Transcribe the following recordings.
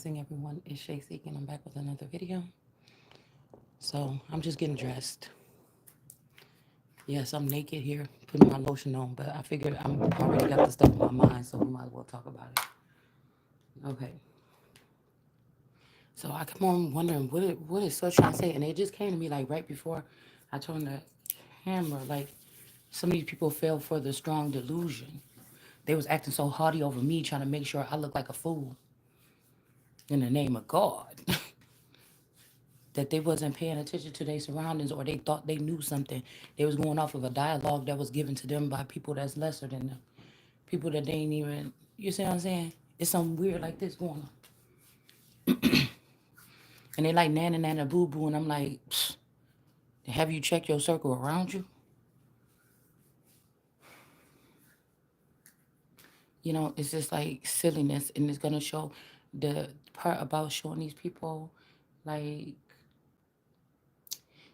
Everyone, it's Shay Seek and I'm back with another video. So I'm just getting dressed. Yes, I'm naked here, putting my lotion on, but I figured I'm already got the stuff in my mind, so we might as well talk about it. Okay. So I come on wondering what is so trying to say, and it just came to me like right before I turned the camera. Like some of these people fell for the strong delusion. They was acting so haughty over me, trying to make sure I look like a fool in the name of God. That they wasn't paying attention to their surroundings or they thought they knew something. They was going off of a dialogue that was given to them by people that's lesser than them. People that they ain't even, you see what I'm saying? It's something weird like this going on. And they like nana nana boo boo and I'm like, psh, have you checked your circle around you? You know, it's just like silliness and it's gonna show the part about showing these people like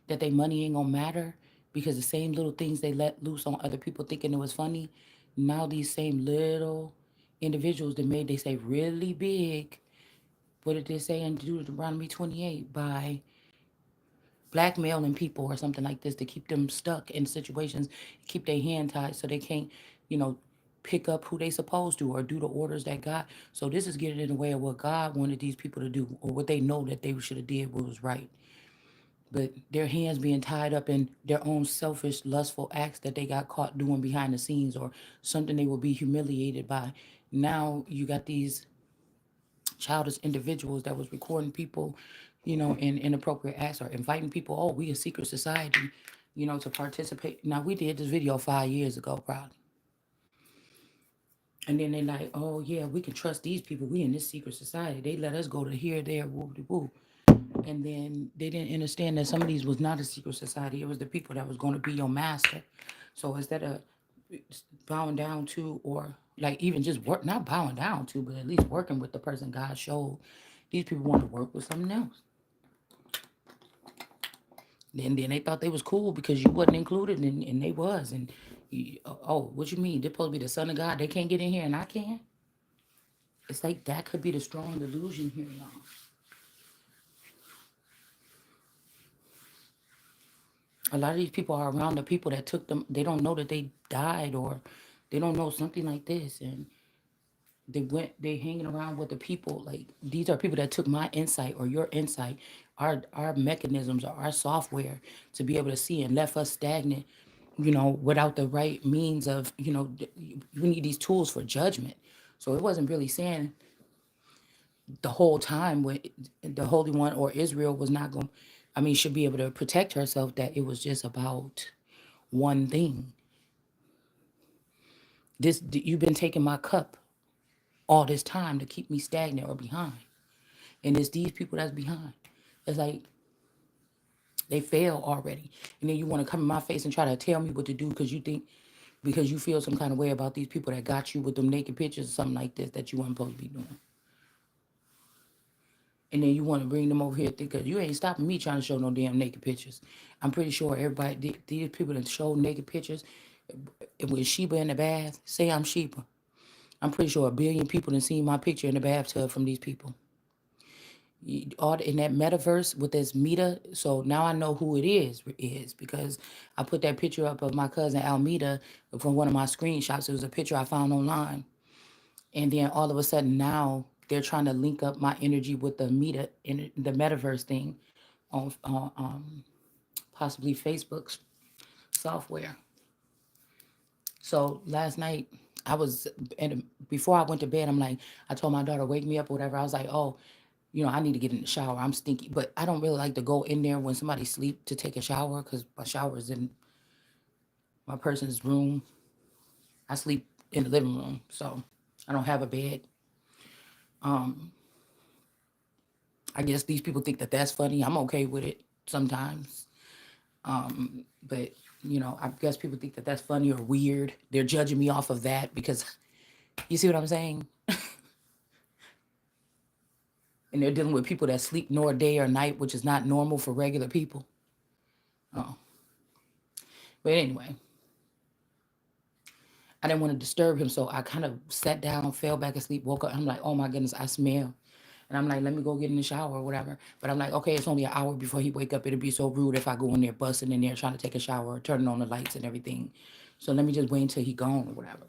that they money ain't gonna matter because the same little things they let loose on other people thinking it was funny, now these same little individuals that made they say really big, what did they say in Deuteronomy 28, by blackmailing people or something like this to keep them stuck in situations, keep their hand tied so they can't, you know, pick up who they supposed to or do the orders that God. So this is getting in the way of what God wanted these people to do or what they know that they should have did what was right, but their hands being tied up in their own selfish, lustful acts that they got caught doing behind the scenes or something they will be humiliated by. Now you got these childish individuals that was recording people, you know, in inappropriate acts or inviting people, oh, we a secret society, you know, to participate. Now we did this video 5 years ago, probably. And then they like, oh yeah, we can trust these people. We in this secret society. They let us go to here, there, woo, woo. And then they didn't understand that some of these was not a secret society. It was the people that was going to be your master. So instead of bowing down to, or like even just work, not bowing down to, but at least working with the person God showed, these people want to work with something else. Then they thought they was cool because you wasn't included, and they was. And oh, what you mean? They're supposed to be the son of God. They can't get in here, and I can. It's like that could be the strong delusion here, y'all. A lot of these people are around the people that took them. They don't know that they died, or they don't know something like this, and they hanging around with the people. Like these are people that took my insight or your insight, our mechanisms or our software to be able to see and left us stagnant. You know, without the right means of, you know, we need these tools for judgment. So it wasn't really saying the whole time when the Holy One or Israel was not going, I mean, should be able to protect herself, that it was just about one thing. This, you've been taking my cup all this time to keep me stagnant or behind. And it's these people that's behind. It's like they fail already. And then you want to come in my face and try to tell me what to do because you think, because you feel some kind of way about these people that got you with them naked pictures or something like this that you weren't supposed to be doing. And then you want to bring them over here because you ain't stopping me trying to show no damn naked pictures. I'm pretty sure everybody, these people that show naked pictures, with Sheba in the bath, say I'm Sheba. I'm pretty sure a billion people done seen my picture in the bathtub from these people. All in that metaverse with this Meta. So now I know who it is because I put that picture up of my cousin Almeda from one of my screenshots. It was a picture I found online. And then all of a sudden now they're trying to link up my energy with the Meta in the metaverse thing on possibly Facebook's software. So last night I was, and before I went to bed, I'm like, I told my daughter, wake me up or whatever. I was like, oh, you know, I need to get in the shower. I'm stinky, but I don't really like to go in there when somebody sleep to take a shower because my shower is in my person's room. I sleep in the living room, so I don't have a bed. Um, I guess these people think that that's funny. I'm okay with it sometimes. But you know, I guess people think that that's funny or weird. They're judging me off of that because you see what I'm saying? And they're dealing with people that sleep nor day or night, which is not normal for regular people. Oh, but anyway, I didn't want to disturb him, so I kind of sat down, fell back asleep, woke up. I'm like, oh my goodness, I smell. And I'm like, let me go get in the shower or whatever. But I'm like, okay, it's only an hour before he wake up. It'd be so rude if I go in there busting in there trying to take a shower, turning on the lights and everything. So let me just wait until he gone or whatever.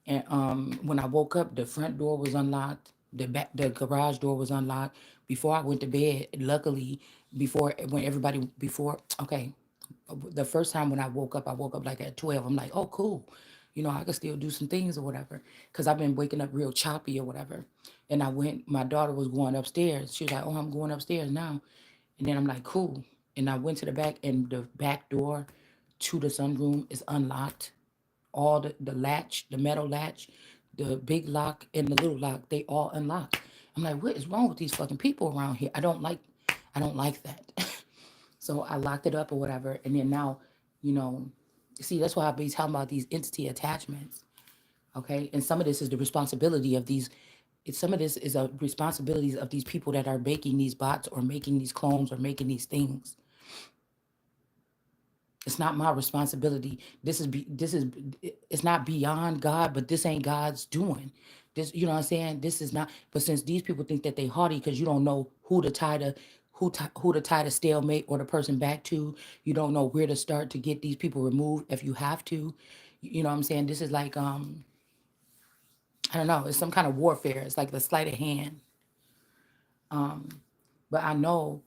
And when I woke up, the front door was unlocked. The garage door was unlocked. Before I went to bed, luckily, before okay, the first time when I woke up like at 12. I'm like, oh, cool. I could still do some things or whatever. Because I've been waking up real choppy or whatever. And my daughter was going upstairs. She was like, oh, I'm going upstairs now. And then I'm like, cool. And I went to the back, and the back door to the sunroom is unlocked. All the latch, the metal latch, the big lock and the little lock, they all unlock. I'm like, what is wrong with these fucking people around here? I don't like that. So I locked it up or whatever. And then now, you know, see, that's why I be talking about these entity attachments. Okay. And some of this is the responsibility of these. Some of this is a responsibilities of these people that are making these bots or making these clones or making these things. It's not my responsibility. It's not beyond God, but this ain't God's doing. This, you know what I'm saying? This is not. But since these people think that they haughty because you don't know who to tie the stalemate or the person back to, you don't know where to start to get these people removed if you have to. You know what I'm saying? This is like I don't know. It's some kind of warfare. It's like the sleight of hand. But I know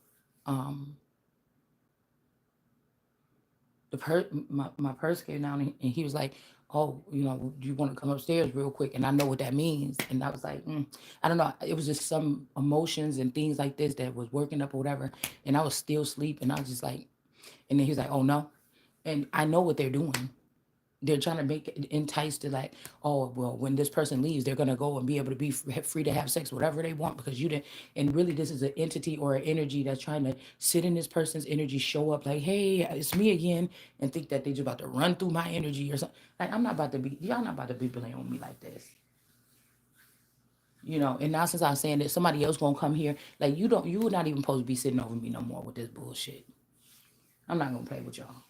my purse came down, and he was like, oh, do you want to come upstairs real quick? And I know what that means. And I was like, I don't know. It was just some emotions and things like this that was working up or whatever. And I was still asleep, and I was just like, and then he was like, oh no. And I know what they're doing. They're trying to make it entice to like, oh well, when this person leaves, they're gonna go and be able to be free to have sex whatever they want because you didn't. And really, this is an entity or an energy that's trying to sit in this person's energy, show up like, hey, it's me again, and think that they're just about to run through my energy or something. Like I'm not about to be, y'all not about to be playing with me like this. And now since I'm saying that somebody else gonna come here, like you're not even supposed to be sitting over me no more with this bullshit. I'm not gonna play with y'all.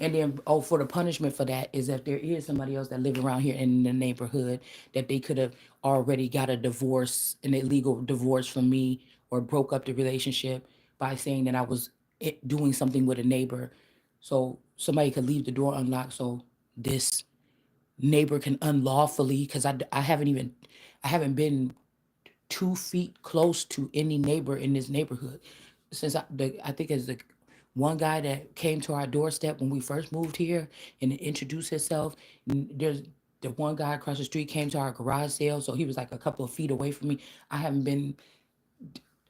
And then, oh, for the punishment for that is if there is somebody else that live around here in the neighborhood that they could have already got a divorce, an illegal divorce from me, or broke up the relationship by saying that I was doing something with a neighbor. So somebody could leave the door unlocked so this neighbor can unlawfully, because I haven't been 2 feet close to any neighbor in this neighborhood since I think it's the one guy that came to our doorstep when we first moved here and introduced himself. There's the one guy across the street came to our garage sale, so he was like a couple of feet away from me. I haven't been,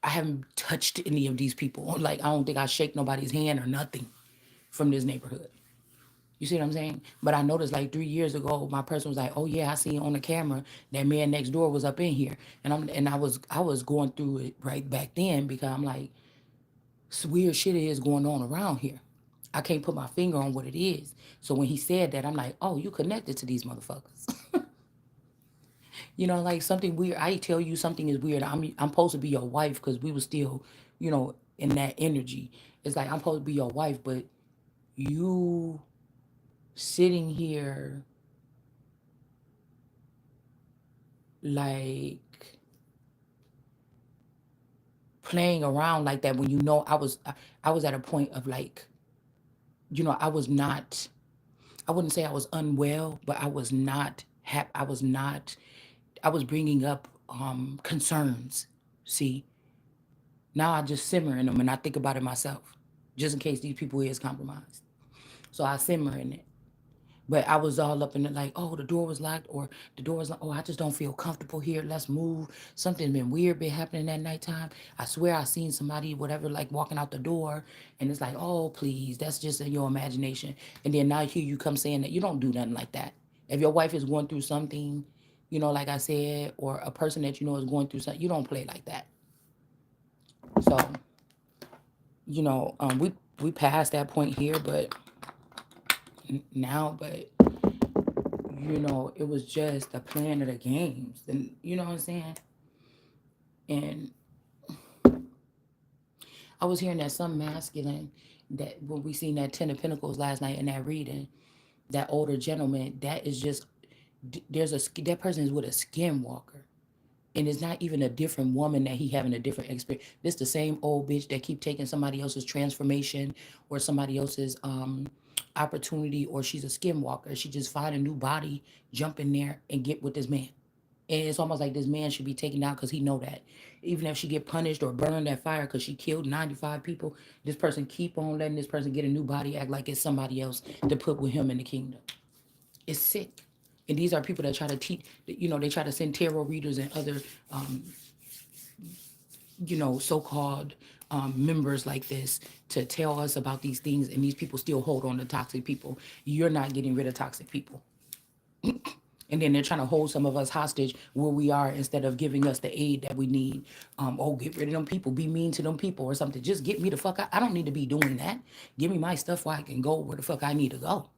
I haven't touched any of these people. Like I don't think I shake nobody's hand or nothing from this neighborhood. You see what I'm saying? But I noticed like 3 years ago, my person was like, "Oh yeah, I seen on the camera that man next door was up in here," and I was going through it right back then because I'm like, weird shit is going on around here. I can't put my finger on what it is. So when he said that, I'm like, "Oh, you connected to these motherfuckers." Like something weird. I tell you something is weird. I'm supposed to be your wife because we were still, in that energy. It's like I'm supposed to be your wife, but you sitting here like playing around like that when I was at a point of like, I was not, I wouldn't say I was unwell, but I was not I was bringing up concerns. See, now I just simmer in them and I think about it myself, just in case these people is compromised. So I simmer in it. But I was all up in it like, oh, the door was locked, or the door was like, oh, I just don't feel comfortable here. Let's move. Something been weird been happening that nighttime. I swear I seen somebody, whatever, like walking out the door. And it's like, oh, please, that's just in your imagination. And then now here you come saying that you don't do nothing like that. If your wife is going through something, like I said, or a person that you know is going through something, you don't play like that. So, we passed that point here, but now, but it was just the plan of the games. And you know what I'm saying? And I was hearing that some masculine, that when we seen that Ten of Pentacles last night in that reading, that older gentleman, that is just, that person is with a skinwalker. And it's not even a different woman that he having a different experience. This the same old bitch that keep taking somebody else's transformation or somebody else's opportunity, or she's a skinwalker. She just find a new body, jump in there and get with this man. And it's almost like this man should be taken down because he know that. Even if she get punished or burned at fire because she killed 95 people, this person keep on letting this person get a new body, act like it's somebody else to put with him in the kingdom. It's sick. And these are people that try to teach, they try to send tarot readers and other, so-called members like this to tell us about these things. And these people still hold on to toxic people. You're not getting rid of toxic people. And then they're trying to hold some of us hostage where we are instead of giving us the aid that we need. Get rid of them people, be mean to them people or something. Just get me the fuck out. I don't need to be doing that. Give me my stuff where I can go where the fuck I need to go.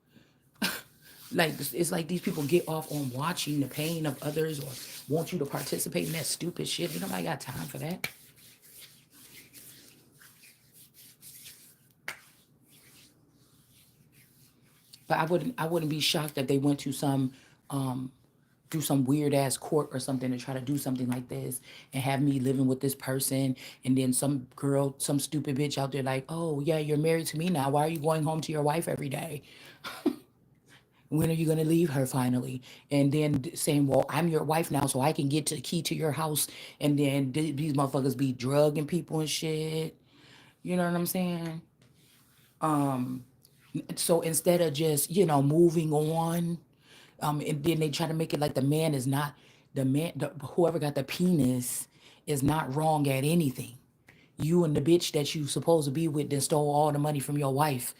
Like, it's like these people get off on watching the pain of others or want you to participate in that stupid shit. Ain't nobody got time for that. But I wouldn't be shocked if they went to some do some weird ass court or something to try to do something like this and have me living with this person, and then some girl, some stupid bitch out there like, oh yeah, you're married to me now. Why are you going home to your wife every day? When are you gonna leave her finally? And then saying, well, I'm your wife now, so I can get to the key to your house. And then these motherfuckers be drugging people and shit. You know what I'm saying? So instead of just moving on, and then they try to make it like the man is not the man. Whoever got the penis is not wrong at anything. You and the bitch that you supposed to be with that stole all the money from your wife.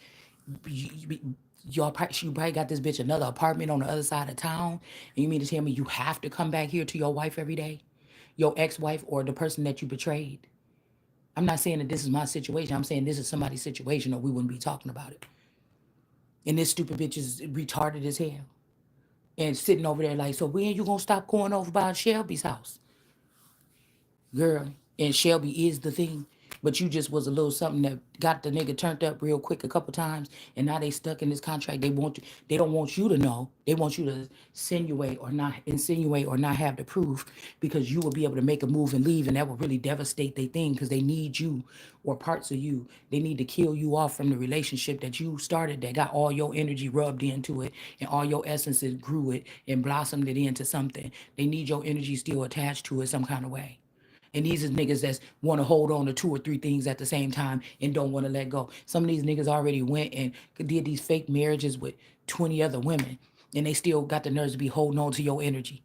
You probably got this bitch another apartment on the other side of town. And you mean to tell me you have to come back here to your wife every day? Your ex-wife or the person that you betrayed? I'm not saying that this is my situation. I'm saying this is somebody's situation or we wouldn't be talking about it. And this stupid bitch is retarded as hell. And sitting over there like, so when you gonna stop going over by Shelby's house? Girl, and Shelby is the thing. But you just was a little something that got the nigga turned up real quick a couple times, and now they stuck in this contract. They don't want you to know. They want you to insinuate or not have the proof, because you will be able to make a move and leave, and that will really devastate their thing because they need you or parts of you. They need to kill you off from the relationship that you started that got all your energy rubbed into it and all your essences grew it and blossomed it into something. They need your energy still attached to it some kind of way. And these is niggas that want to hold on to two or three things at the same time and don't want to let go. Some of these niggas already went and did these fake marriages with 20 other women, and they still got the nerves to be holding on to your energy.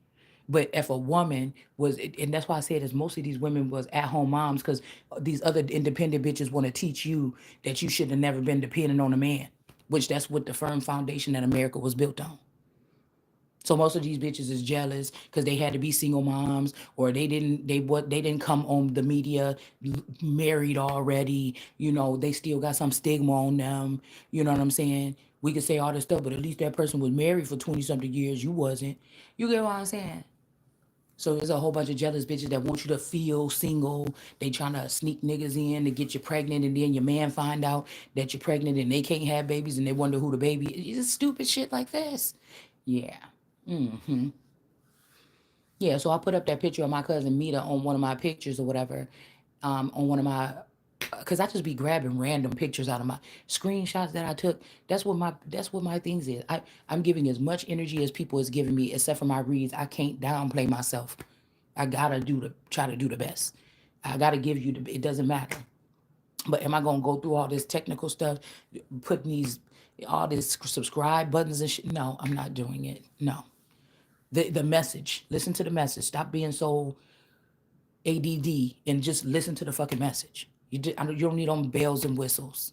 But if a woman was, and that's why I said is most of these women was at home moms, because these other independent bitches want to teach you that you should have never been dependent on a man, which that's what the firm foundation that America was built on. So most of these bitches is jealous because they had to be single moms, or they didn't come on the media married already. They still got some stigma on them. You know what I'm saying? We could say all this stuff, but at least that person was married for 20 something years. You wasn't. You get what I'm saying? So there's a whole bunch of jealous bitches that want you to feel single. They trying to sneak niggas in to get you pregnant, and then your man find out that you're pregnant and they can't have babies, and they wonder who the baby is. It's just stupid shit like this. Yeah. Yeah, so I put up that picture of my cousin Mita on one of my pictures or whatever, on one of my, cause I just be grabbing random pictures out of my screenshots that I took. That's what my things is. I'm giving as much energy as people is giving me, except for my reads. I can't downplay myself. I gotta try to do the best. I gotta give you it doesn't matter. But am I gonna go through all this technical stuff, putting all this subscribe buttons and shit? No, I'm not doing it. No. The message. Listen to the message. Stop being so ADD and just listen to the fucking message. You don't need on bells and whistles.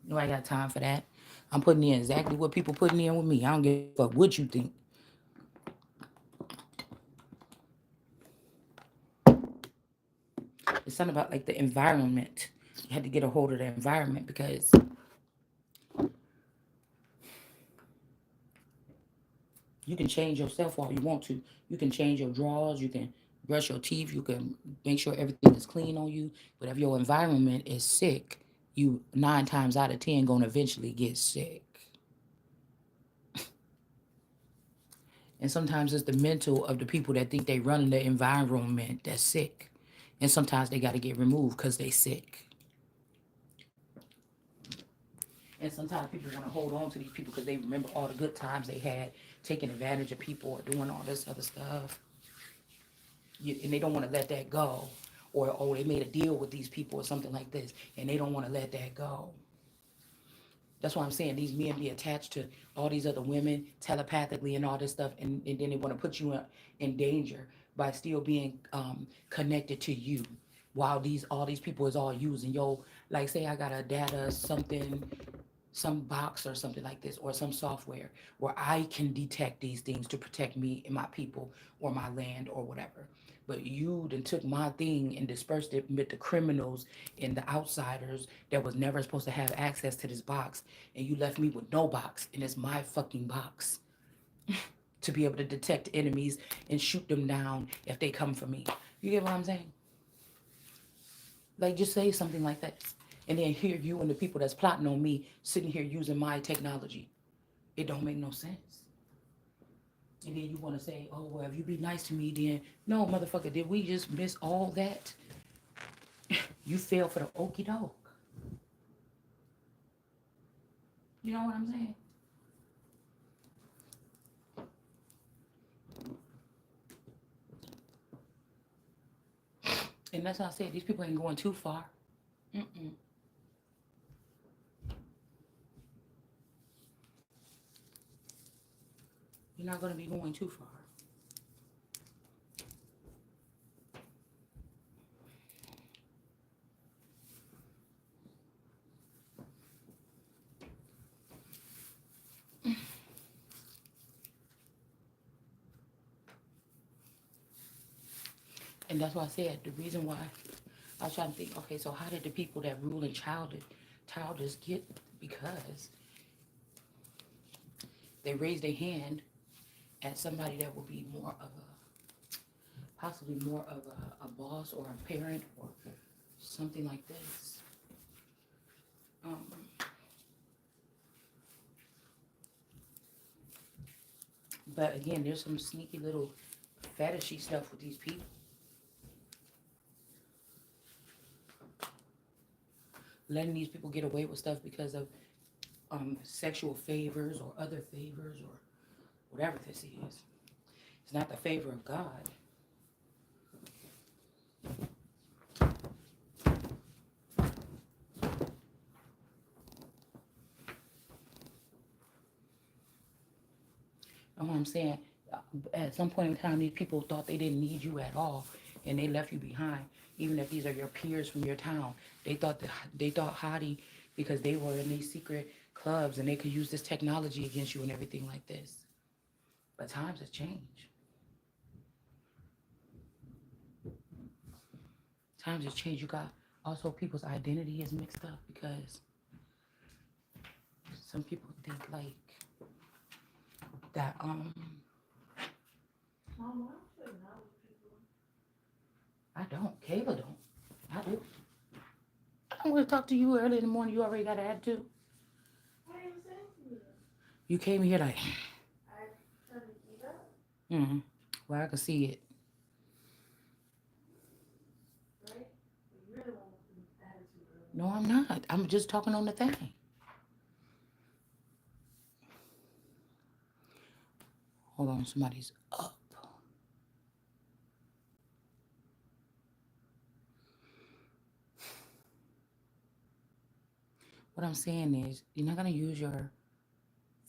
Nobody got time for that. I'm putting in exactly what people putting in with me. I don't give a fuck what you think. It's something about like the environment. You had to get a hold of the environment because you can change yourself all you want to. You can change your drawers. You can brush your teeth. You can make sure everything is clean on you. But if your environment is sick, you 9 times out of 10 gonna eventually get sick. And sometimes it's the mental of the people that think they running the environment that's sick. And sometimes they got to get removed because they sick. And sometimes people want to hold on to these people because they remember all the good times they had, taking advantage of people or doing all this other stuff. And they don't want to let that go. Or, oh, they made a deal with these people or something like this, and they don't want to let that go. That's why I'm saying these men be attached to all these other women telepathically and all this stuff, and then they want to put you in danger by still being connected to you, while these all these people is all using yo. Like say I got a data something, some box or something like this, or some software where I can detect these things to protect me and my people or my land or whatever. But you then took my thing and dispersed it with the criminals and the outsiders that was never supposed to have access to this box, and you left me with no box, and it's my fucking box to be able to detect enemies and shoot them down if they come for me. You get what I'm saying? Like, just say something like that. And then hear you and the people that's plotting on me sitting here using my technology. It don't make no sense. And then you want to say, oh, well, if you be nice to me, then no, motherfucker, did we just miss all that? You fell for the okey doke. You know what I'm saying? And that's how I said these people ain't going too far. Mm-mm. You're not going to be going too far. And that's why I said the reason why I was trying to think, okay, so how did the people that rule in childish get? Because they raised their hand at somebody that will be more of possibly more of a boss or a parent or something like this. Um, but again, there's some sneaky little fetishy stuff with these people. Letting these people get away with stuff because of sexual favors or other favors or whatever this is. It's not the favor of God. You know what I'm saying? At some point in time, these people thought they didn't need you at all, and they left you behind. Even if these are your peers from your town, they thought haughty because they were in these secret clubs and they could use this technology against you and everything like this. But times have changed. Times have changed. You got also people's identity is mixed up because some people think like that. Mom, why don't you acknowledge people? I don't. Kayla don't. I do. I want to talk to you early in the morning. You already got an attitude. Why are you saying to me? You came here like, I trying to keep up, mm-hmm. Well, I can see it. right? But you're the one with the attitude earlier. No, I'm not. I'm just talking on the thing. Hold on, somebody's up. What I'm saying is, you're not gonna use your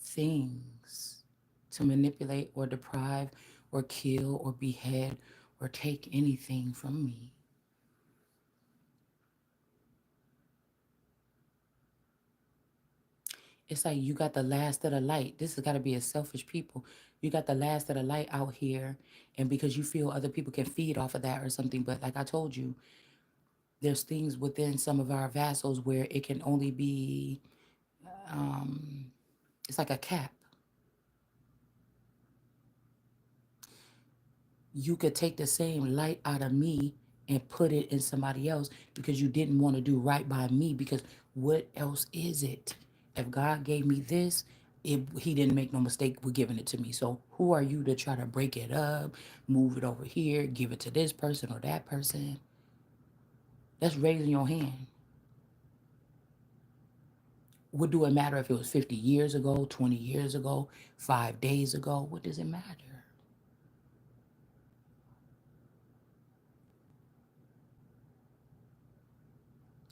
things to manipulate or deprive or kill or behead or take anything from me. It's like you got the last of the light. This has got to be a selfish people. You got the last of the light out here, and because you feel other people can feed off of that or something. But like I told you, there's things within some of our vassals where it can only be, um, it's like a cap. You could take the same light out of me and put it in somebody else because you didn't want to do right by me. Because what else is it? If God gave me this, he didn't make no mistake with giving it to me. So who are you to try to break it up, move it over here, give it to this person or that person? That's raising your hand. What do it matter if it was 50 years ago, 20 years ago, 5 days ago? What does it matter?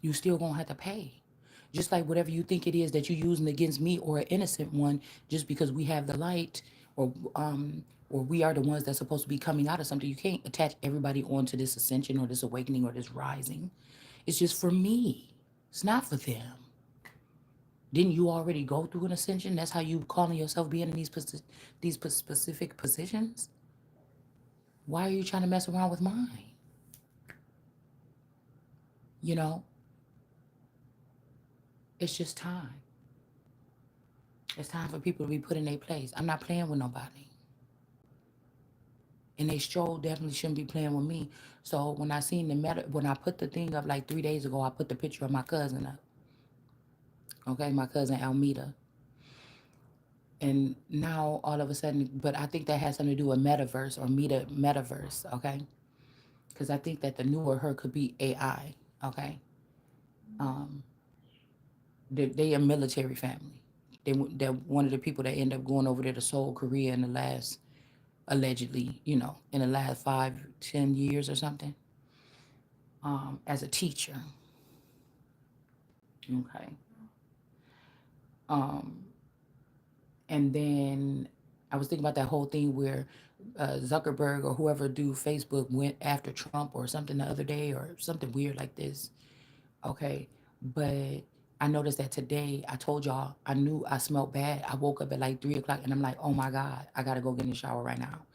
You still gonna have to pay. Just like whatever you think it is that you're using against me or an innocent one, just because we have the light, or we are the ones that's supposed to be coming out of something. You can't attach everybody onto this ascension or this awakening or this rising. It's just for me. It's not for them. Didn't you already go through an ascension? That's how you calling yourself being in these specific positions. Why are you trying to mess around with mine? You know, it's just time. It's time for people to be put in their place. I'm not playing with nobody. And they sure definitely shouldn't be playing with me. So when I seen when I put the thing up like 3 days ago, I put the picture of my cousin up. Okay, my cousin Almeda. And now all of a sudden, but I think that has something to do with metaverse or metaverse. Okay, because I think that the newer her could be AI. Okay, um, they a military family. They're one of the people that end up going over there to Seoul, Korea in the last, allegedly, in the last 5, 10 years or something, as a teacher. Okay. Um, and then I was thinking about that whole thing where Zuckerberg or whoever do Facebook went after Trump or something the other day or something weird like this. Okay. But I noticed that today, I told y'all, I knew I smelled bad. I woke up at like 3 o'clock and I'm like, oh my God, I got to go get in the shower right now.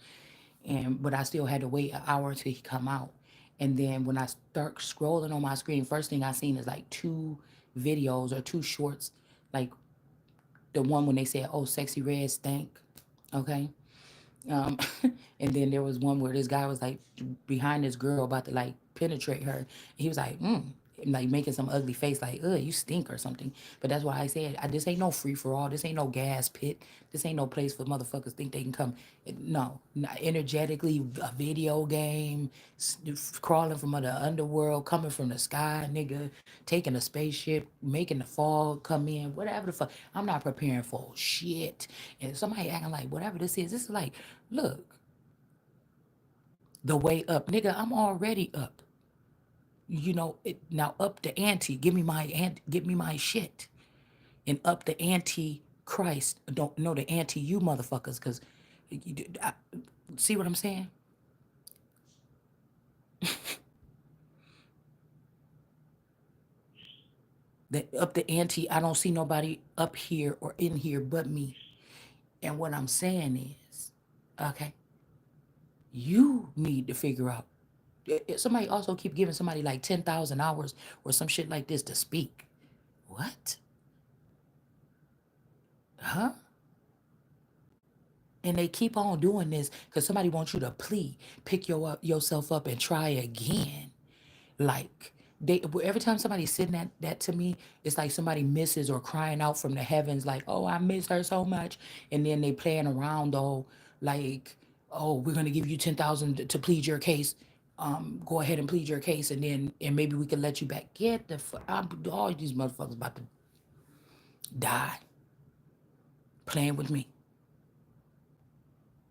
But I still had to wait an hour till he come out. And then when I start scrolling on my screen, first thing I seen is like two videos or two shorts, like the one when they said, "Oh, sexy red stank," okay. Um, and then there was one where this guy was like behind this girl about to like penetrate her. He was like, like making some ugly face, like, "Ugh, you stink" or something. But that's why I said, this ain't no free for all. This ain't no gas pit. This ain't no place for motherfuckers think they can come. No, not energetically, a video game, crawling from the underworld, coming from the sky, nigga, taking a spaceship, making the fog come in, whatever the fuck. I'm not preparing for shit. And somebody acting like whatever this is like, look, the way up, nigga. I'm already up. Now up the ante. Give me my shit, and up the ante. Christ, don't know the ante you motherfuckers, cause I, see what I'm saying? That up the ante. I don't see nobody up here or in here but me. And what I'm saying is, okay, you need to figure out. Somebody also keep giving somebody like 10,000 hours or some shit like this to speak. What? Huh? And they keep on doing this because somebody wants you to pick yourself up and try again. Like every time somebody's sitting that to me, it's like somebody misses or crying out from the heavens, like, "Oh, I miss her so much," and then they playing around though, like, "Oh, we're gonna give you 10,000 to plead your case. Go ahead and plead your case, and maybe we can let you back." Get the all these motherfuckers about to die playing with me.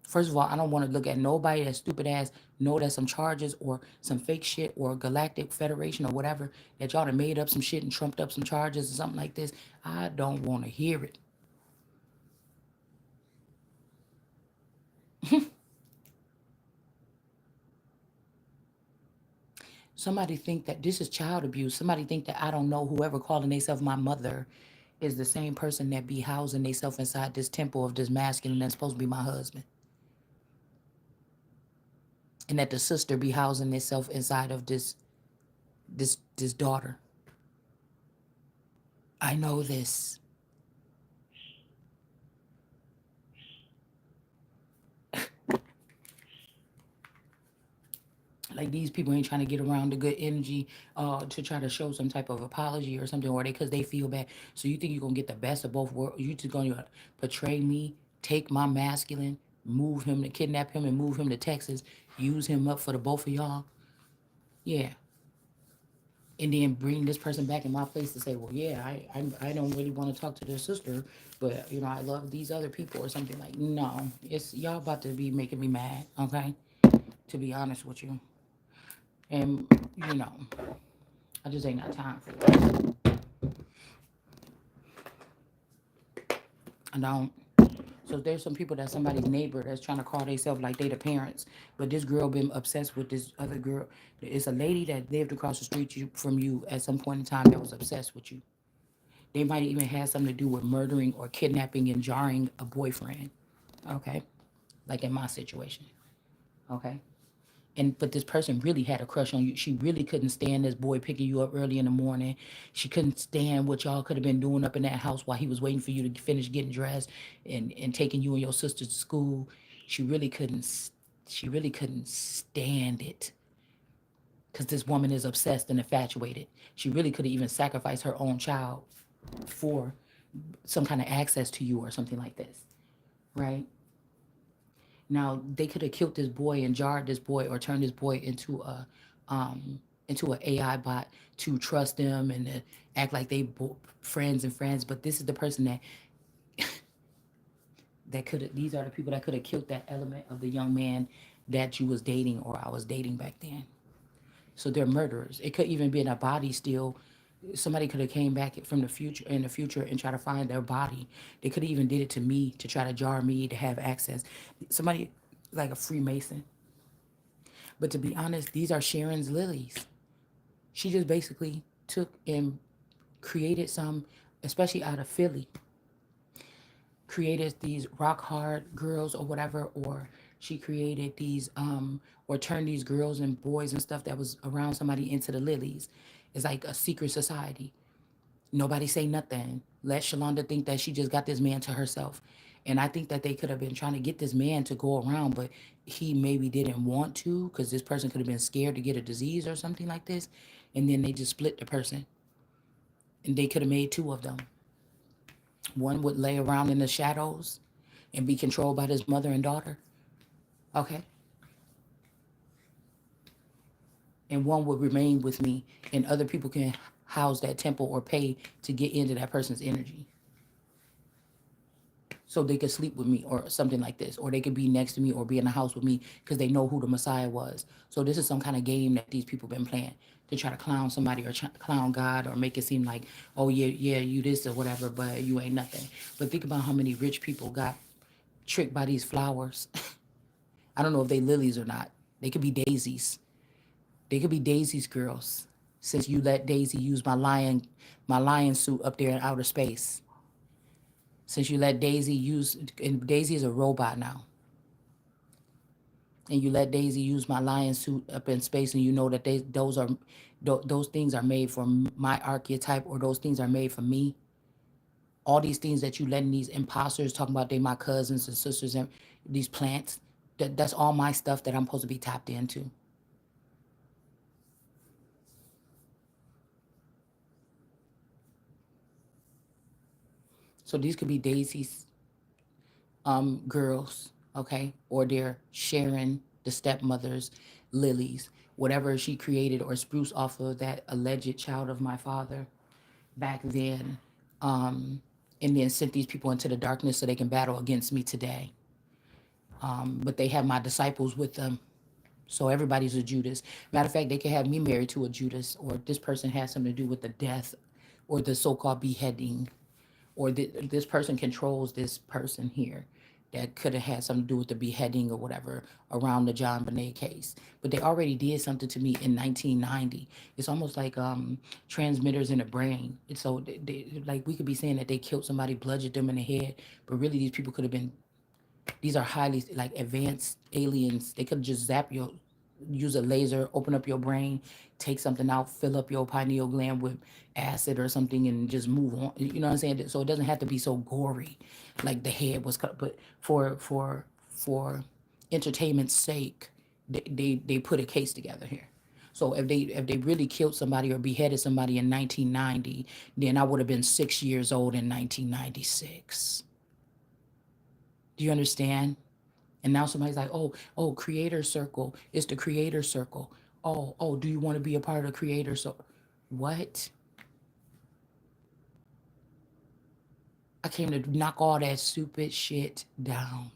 First of all, I don't want to look at nobody that stupid ass know that some charges or some fake shit or Galactic Federation or whatever that y'all done made up some shit and trumped up some charges or something like this. I don't want to hear it. Somebody think that this is child abuse. Somebody think that I don't know whoever calling themselves my mother is the same person that be housing themselves inside this temple of this masculine that's supposed to be my husband. And that the sister be housing herself inside of this daughter. I know this. Like these people ain't trying to get around the good energy to try to show some type of apology or something, or they because they feel bad. So you think you're gonna get the best of both worlds? You just gonna portray me, take my masculine, move him to kidnap him and move him to Texas, use him up for the both of y'all? Yeah. And then bring this person back in my place to say, well, yeah, I don't really want to talk to their sister, but I love these other people or something. Like, no, it's y'all about to be making me mad, okay? To be honest with you, and you know, I just ain't got time for it. I don't. So there's some people that somebody's neighbor that's trying to call themselves like they the parents, but this girl been obsessed with this other girl. It's a lady that lived across the street from you at some point in time that was obsessed with you. They might even have something to do with murdering or kidnapping and jarring a boyfriend. Okay, like in my situation. Okay. And but this person really had a crush on you. She really couldn't stand this boy picking you up early in the morning. She couldn't stand what y'all could have been doing up in that house while he was waiting for you to finish getting dressed and taking you and your sister to school. She really couldn't. She really couldn't stand it because this woman is obsessed and infatuated. She really could have even sacrificed her own child for some kind of access to you or something like this, right? Now they could have killed this boy and jarred this boy or turned this boy into an AI bot to trust them and to act like they friends and friends. But this is the person that could have. These are the people that could have killed that element of the young man that you was dating or I was dating back then. So they're murderers. It could even be in a body still. Somebody could have came back from the future and try to find their body. They could have even did it to me to try to jar me to have access. Somebody like a Freemason. But to be honest, these are Sharon's lilies. She just basically took and created some, especially out of Philly, created these rock hard girls or whatever, or she created these or turned these girls and boys and stuff that was around somebody into the lilies. It's like a secret society. Nobody say nothing. Let Shalonda think that she just got this man to herself. And I think that they could have been trying to get this man to go around, but he maybe didn't want to because this person could have been scared to get a disease or something like this. And then they just split the person. And they could have made two of them. One would lay around in the shadows and be controlled by his mother and daughter. Okay. And one would remain with me, and other people can house that temple or pay to get into that person's energy. So they could sleep with me or something like this, or they could be next to me or be in the house with me because they know who the Messiah was. So this is some kind of game that these people been playing to try to clown somebody or clown God or make it seem like, oh yeah, yeah, you this or whatever, but you ain't nothing. But think about how many rich people got tricked by these flowers. I don't know if they lilies or not. They could be daisies. They could be daisies, girls. Since you let Daisy use my lion suit up there in outer space. Since you let Daisy use, and Daisy is a robot now, and you let Daisy use my lion suit up in space, and you know that those things are made for my archetype, or those things are made for me. All these things that you letting these imposters talking about, they my cousins and sisters and these plants. That's all my stuff that I'm supposed to be tapped into. So these could be Daisy's girls, okay, or they're Sharon, the stepmother's lilies, whatever she created or spruce off of that alleged child of my father back then, and then sent these people into the darkness so they can battle against me today. But they have my disciples with them. So everybody's a Judas. Matter of fact, they could have me married to a Judas, or this person has something to do with the death or the so-called beheading, or this person controls this person here that could have had something to do with the beheading or whatever around the John Bonet case. But they already did something to me in 1990. It's almost like transmitters in the brain. It's so like we could be saying that they killed somebody, bludgeoned them in the head, but really these people could have been. These are highly like advanced aliens. They could just zap your, use a laser, open up your brain, take something out, fill up your pineal gland with acid or something, and just move on. You know what I'm saying? So it doesn't have to be so gory, like the head was cut. But for entertainment's sake, They put a case together here. So if they really killed somebody or beheaded somebody in 1990, then I would have been 6 years old in 1996. Do you understand? And now somebody's like, oh, creator circle. It's the creator circle. Oh, do you want to be a part of the creator circle? What? I came to knock all that stupid shit down.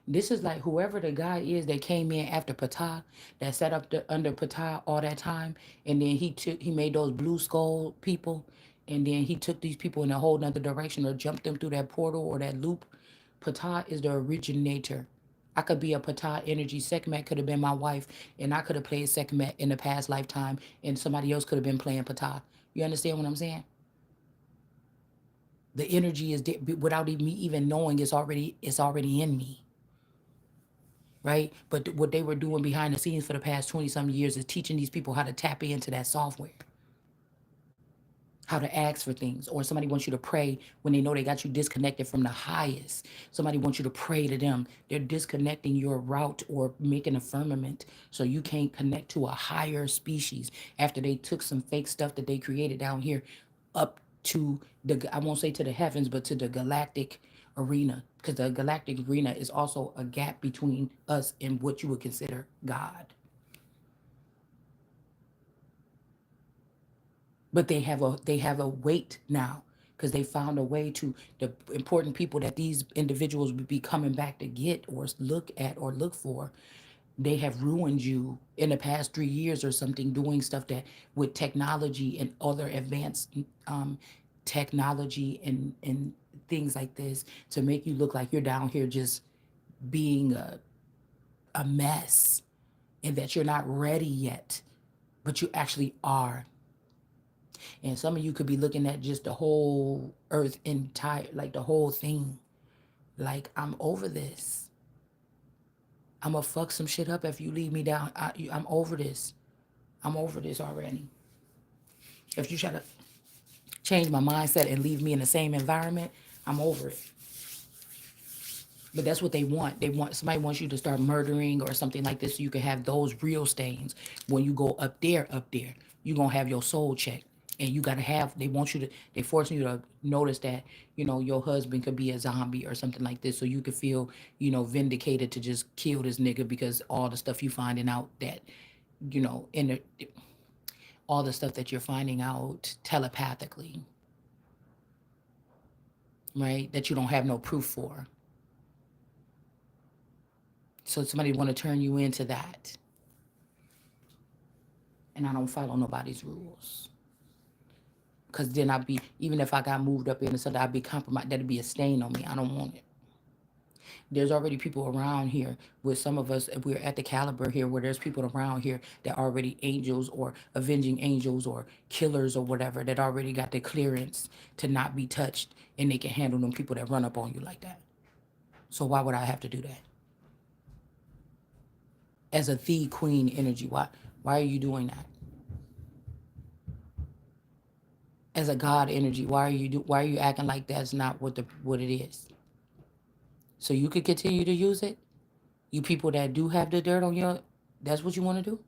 This is like whoever the guy is that came in after Ptah, that set up under Ptah all that time, and then he made those blue skull people, and then he took these people in a whole nother direction or jumped them through that portal or that loop. Ptah is the originator. I could be a Ptah energy. Sekhmet could have been my wife, and I could have played Sekhmet in the past lifetime, and somebody else could have been playing Ptah. You understand what I'm saying? The energy is without me even knowing it's already in me, right? But what they were doing behind the scenes for the past 20 some years is teaching these people how to tap into that software, how to ask for things. Or somebody wants you to pray when they know they got you disconnected from the highest. Somebody wants you to pray to them. They're disconnecting your route or making a firmament so you can't connect to a higher species after they took some fake stuff that they created down here up to the, I won't say to the heavens, but to the galactic arena, because the galactic arena is also a gap between us and what you would consider God. But they have a weight now because they found a way to, the important people that these individuals would be coming back to get or look at or look for. They have ruined you in the past 3 years or something, doing stuff that with technology and other advanced technology and things like this to make you look like you're down here just being a mess, and that you're not ready yet, but you actually are. And some of you could be looking at just the whole earth entire, like the whole thing. Like, I'm over this. I'm gonna fuck some shit up if you leave me down. I'm over this. I'm over this already. If you try to change my mindset and leave me in the same environment, I'm over it. But that's what they want. Somebody wants you to start murdering or something like this so you can have those real stains. When you go up there, you're gonna have your soul checked. And you gotta have, they forcing you to notice that, your husband could be a zombie or something like this, so you could feel, vindicated to just kill this nigga because all the stuff you finding out that, in all the stuff that you're finding out telepathically, right? That you don't have no proof for. So somebody want to turn you into that. And I don't follow nobody's rules. Because then I'd be, even if I got moved up into something, I'd be compromised. That'd be a stain on me. I don't want it. There's already people around here with some of us, we're at the caliber here where there's people around here that are already angels or avenging angels or killers or whatever that already got the clearance to not be touched, and they can handle them people that run up on you like that. So why would I have to do that? As a the queen energy, why are you doing that? As a god energy, why are you acting like that's not what it is? So you could continue to use it. You people that do have the dirt on your, that's what you want to do.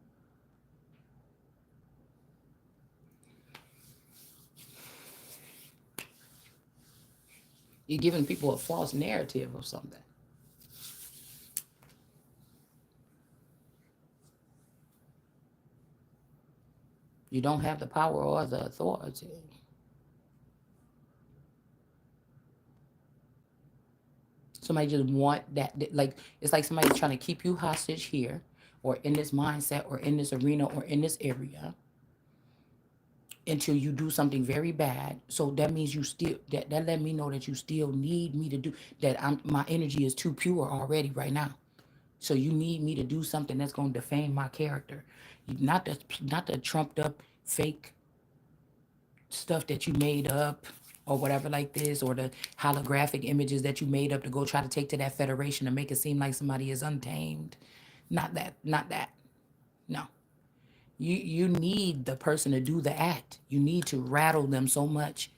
You're giving people a false narrative of something. You don't have the power or the authority. Somebody just want that, like, it's like somebody trying to keep you hostage here, or in this mindset, or in this arena, or in this area, until you do something very bad. So that means you still, that let me know that you still need me to do that. My energy is too pure already right now. So you need me to do something that's going to defame my character, not the trumped up fake stuff that you made up or whatever like this, or the holographic images that you made up to go try to take to that federation to make it seem like somebody is untamed. Not that. No. You need the person to do the act. You need to rattle them so much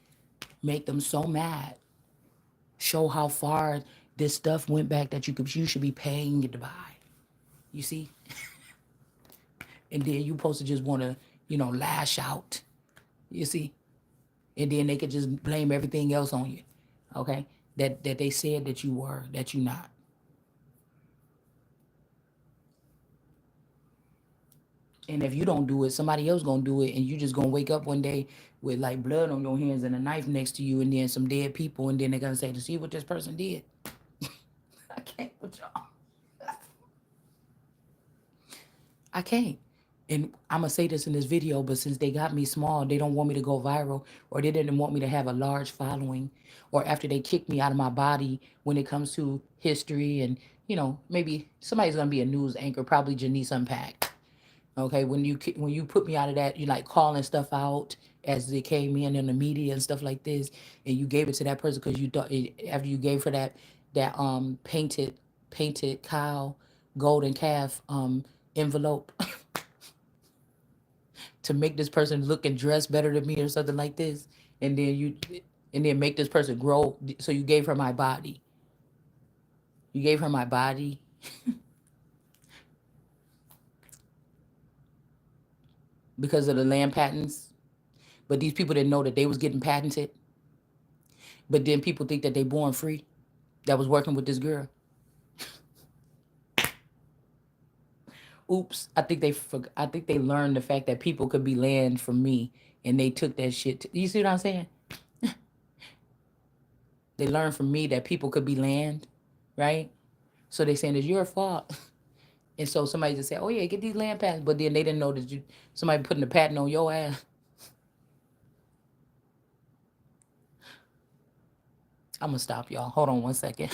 make them so mad, show how far this stuff went back that you should be paying to buy. You see, and then you supposed to just want to lash out. You see, and then they could just blame everything else on you. Okay, that they said that you were that you not. And if you don't do it, somebody else gonna do it, and you just gonna wake up one day with like blood on your hands and a knife next to you, and then some dead people, and then they're gonna say, "To see what this person did." I can't with y'all. I can't. And I'm gonna say this in this video, but since they got me small, they don't want me to go viral, or they didn't want me to have a large following, or after they kick me out of my body when it comes to history, and maybe somebody's gonna be a news anchor, probably Janice Unpacked. Okay, when you put me out of that, you like calling stuff out as it came in the media and stuff like this, and you gave it to that person because you thought after you gave her that painted cow golden calf envelope to make this person look and dress better than me or something like this, and then make this person grow. So you gave her my body. You gave her my body because of the land patents, but these people didn't know that they was getting patented. But then people think that they born free. That was working with this girl. Oops, I think they learned the fact that people could be land from me, and they took that shit. You see what I'm saying? They learned from me that people could be land, right? So they saying it's your fault. And so somebody just said, "Oh yeah, get these land patents," but then they didn't know that somebody putting a patent on your ass. I'm gonna stop y'all. Hold on one second.